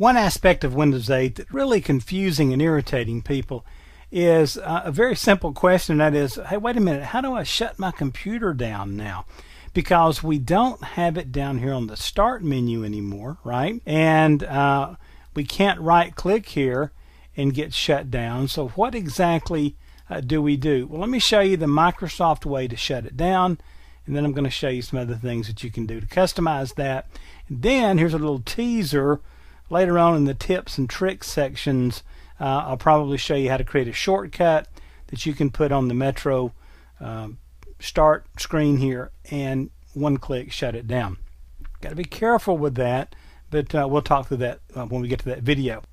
One aspect of Windows 8 that's really confusing and irritating people is a very simple question, that is, hey, wait a minute, how do I shut my computer down now? Because we don't have it down here on the Start menu anymore, right? And we can't right click here and get shut down. So what exactly do we do? Well, let me show you the Microsoft way to shut it down, and then I'm going to show you some other things that you can do to customize that. And then here's a little teaser. Later on in the tips and tricks sections, I'll probably show you how to create a shortcut that you can put on the Metro start screen here and one click shut it down. Got to be careful with that, but we'll talk through that when we get to that video.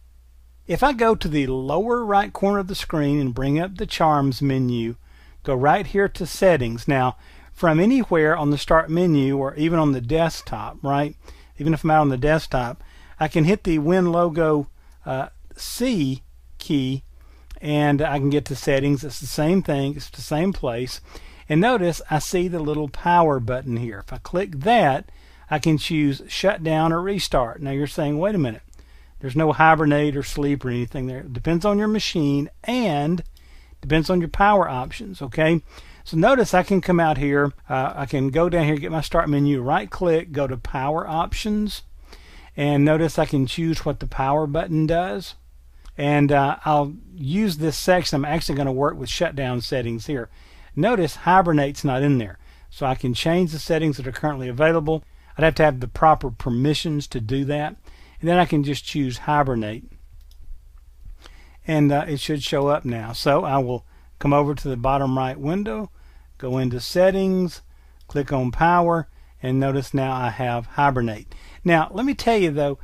If I go to the lower right corner of the screen and bring up the Charms menu, go right here to Settings. Now, from anywhere on the Start menu or even on the desktop, right? Even if I'm out on the desktop, I can hit the Win logo C key and I can get to Settings. It's the same thing, it's the same place. And notice I see the little power button here. If I click that, I can choose shut down or restart. Now you're saying, wait a minute, there's no hibernate or sleep or anything there. It depends on your machine and depends on your power options, okay? So notice I can come out here, I can go down here, get my Start menu, right click, go to Power Options, and notice I can choose what the power button does. And I'll use this section. I'm actually going to work with shutdown settings here. Notice Hibernate's not in there. So I can change the settings that are currently available. I'd have to have the proper permissions to do that. And then I can just choose Hibernate. And it should show up now. So I will come over to the bottom right window, go into Settings, click on Power, and notice now I have Hibernate. Now let me tell you though,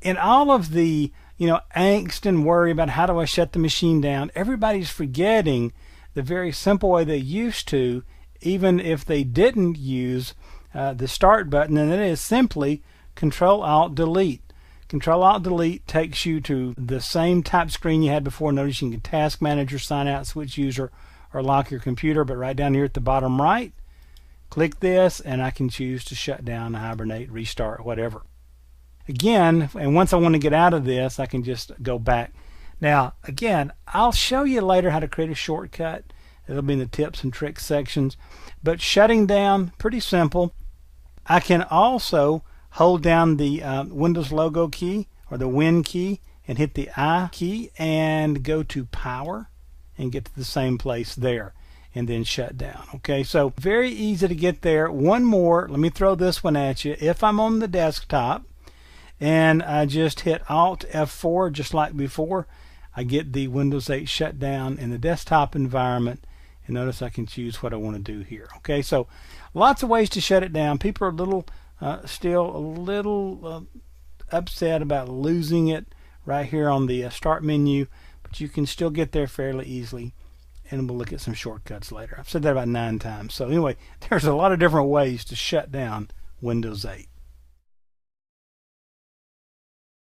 in all of the angst and worry about how do I shut the machine down, everybody's forgetting the very simple way they used to, even if they didn't use the Start button, and that is simply Control-Alt-Delete. Control-Alt-Delete takes you to the same type screen you had before. Notice you can Task Manager, Sign Out, Switch User, or lock your computer, but right down here at the bottom right, click this and I can choose to shut down, hibernate, restart, whatever. Again, and once I want to get out of this, I can just go back. Now, again, I'll show you later how to create a shortcut. It'll be in the tips and tricks sections. But shutting down, pretty simple. I can also hold down the Windows logo key or the Win key and hit the I key and go to Power and get to the same place there and then shut down. Okay, so very easy to get there. One more, let me throw this one at you. If I'm on the desktop and I just hit Alt F4 just like before, I get the Windows 8 shutdown in the desktop environment, and notice I can choose what I want to do here. Okay, so lots of ways to shut it down. People are still a little upset about losing it right here on the Start menu, but you can still get there fairly easily, and we'll look at some shortcuts later. I've said that about 9 times. So anyway, there's a lot of different ways to shut down Windows 8.